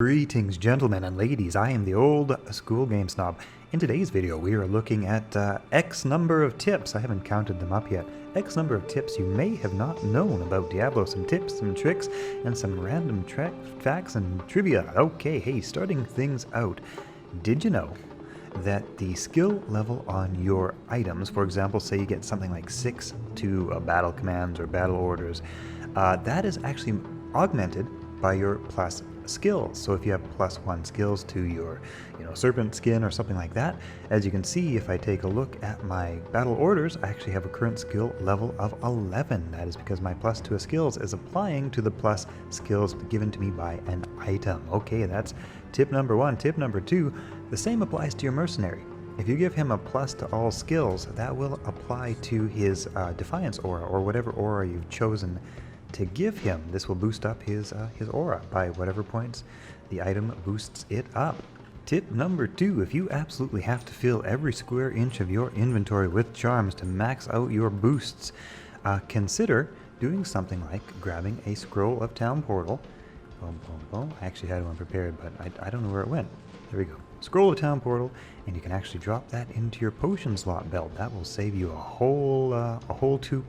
Greetings, gentlemen and ladies. I am the old school game snob. In today's video, we are looking at X number of tips. I haven't counted them up yet. X number of tips you may have not known about Diablo. Some tips, some tricks, and some random facts and trivia. Okay, hey, starting things out. Did you know that the skill level on your items, for example, say you get something like 6 to battle commands or battle orders, that is actually augmented by your plus skills. So if you have +1 skills to your, serpent skin or something like that, as you can see, if I take a look at my battle orders, I actually have a current skill level of 11. That is because my +2 skills is applying to the plus skills given to me by an item. Okay, that's tip number 1. Tip number 2, the same applies to your mercenary. If you give him a plus to all skills, that will apply to his Defiance aura, or whatever aura you've chosen to give him. This will boost up his aura by whatever points the item boosts it up. Tip number 2, if you absolutely have to fill every square inch of your inventory with charms to max out your boosts, consider doing something like grabbing a scroll of town portal. Boom, boom, boom. I actually had one prepared, but I don't know where it went. There we go. Scroll of town portal, and you can actually drop that into your potion slot belt. That will save you a whole two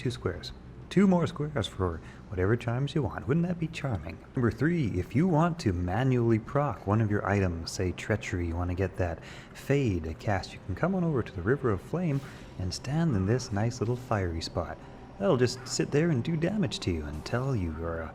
squares. 2 more squares for whatever charms you want. Wouldn't that be charming? Number 3, if you want to manually proc one of your items, say Treachery, you want to get that Fade cast, you can come on over to the River of Flame and stand in this nice little fiery spot. That'll just sit there and do damage to you until your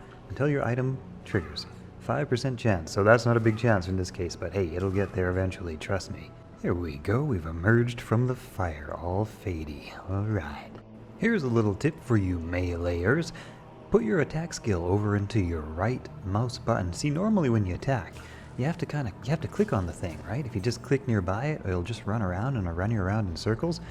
item triggers. 5% chance, so that's not a big chance in this case, but hey, it'll get there eventually, trust me. There we go, we've emerged from the fire, all fadey. Alright. Here's a little tip for you meleeers. Put your attack skill over into your right mouse button. See, normally when you attack, you have to click on the thing, right? If you just click nearby it, it'll just run around and run you around in circles.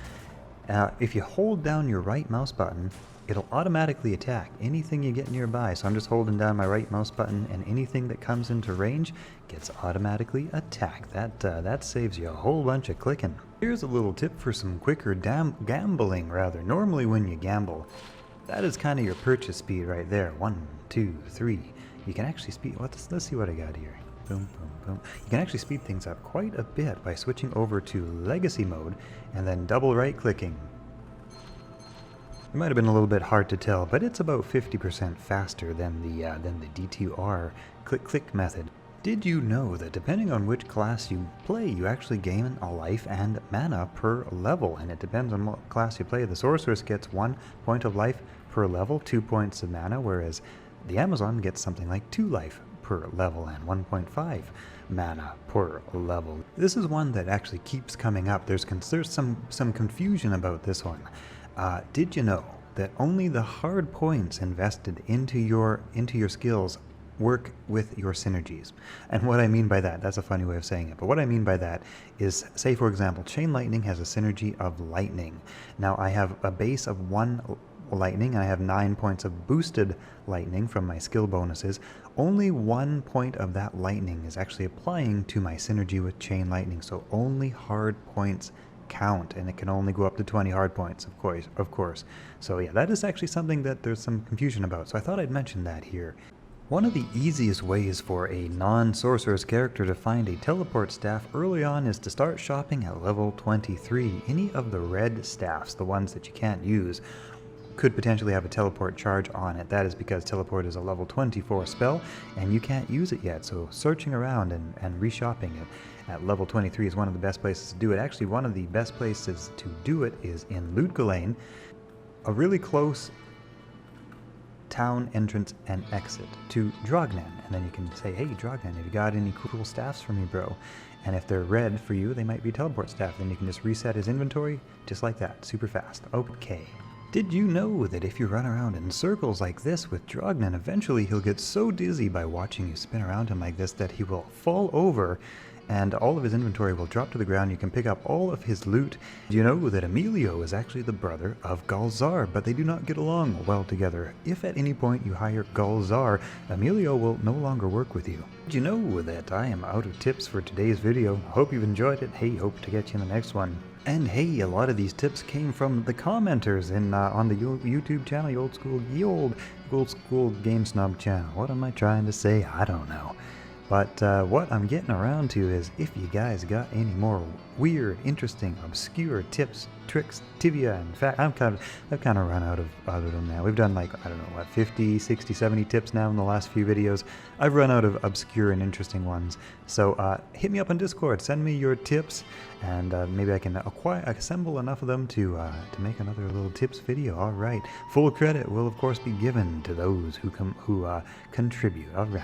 If you hold down your right mouse button, it'll automatically attack anything you get nearby. So I'm just holding down my right mouse button, and anything that comes into range gets automatically attacked. That saves you a whole bunch of clicking. Here's a little tip for some quicker gambling, rather. Normally when you gamble, that is kind of your purchase speed right there. 1, 2, 3. You can actually speed. Let's see what I got here. Boom, boom, boom. You can actually speed things up quite a bit by switching over to Legacy mode and then double right clicking. It might have been a little bit hard to tell, but it's about 50% faster than the D2R click method. Did you know that depending on which class you play, you actually gain a life and mana per level, and it depends on what class you play. The Sorceress gets 1 point of life per level, 2 points of mana, whereas the Amazon gets something like 2 life per level and 1.5 mana per level. This is one that actually keeps coming up. There's some confusion about this one. Did you know that only the hard points invested into your skills work with your synergies? And what I mean by that, that's a funny way of saying it, but what I mean by that is, say for example, Chain Lightning has a synergy of lightning. Now I have a base of 1 lightning, and I have 9 points of boosted lightning from my skill bonuses. Only 1 point of that lightning is actually applying to my synergy with Chain Lightning, so only hard points count, and it can only go up to 20 hard points, of course. So yeah, that is actually something that there's some confusion about, so I thought I'd mention that here. One of the easiest ways for a non-sorceress character to find a teleport staff early on is to start shopping at level 23. Any of the red staffs, the ones that you can't use, could potentially have a teleport charge on it. That is because teleport is a level 24 spell and you can't use it yet, so searching around and reshopping it at level 23 is one of the best places to do it. Actually, one of the best places to do it is in Lootgulane, a really close town entrance and exit to Drognan, and then you can say, hey Drognan, have you got any cool staffs for me, bro? And if they're red for you, they might be teleport staff. Then you can just reset his inventory just like that, super fast. Okay. Did you know that if you run around in circles like this with Drognan, eventually he'll get so dizzy by watching you spin around him like this that he will fall over and all of his inventory will drop to the ground. You can pick up all of his loot. Do you know that Emilio is actually the brother of Galzar, but they do not get along well together? If at any point you hire Galzar, Emilio will no longer work with you. Did you know that I am out of tips for today's video? Hope you've enjoyed it. Hey, hope to get you in the next one. And hey, a lot of these tips came from the commenters on the YouTube channel, the old school game snob channel. What am I trying to say? I don't know. But what I'm getting around to is if you guys got any more weird, interesting, obscure tips, tricks, tibia, in fact, I've kind of run out of them now. We've done like, I don't know, what, 50, 60, 70 tips now in the last few videos. I've run out of obscure and interesting ones. So hit me up on Discord, send me your tips, and maybe I can assemble enough of them to make another little tips video. All right, full credit will of course be given to those who contribute. All right.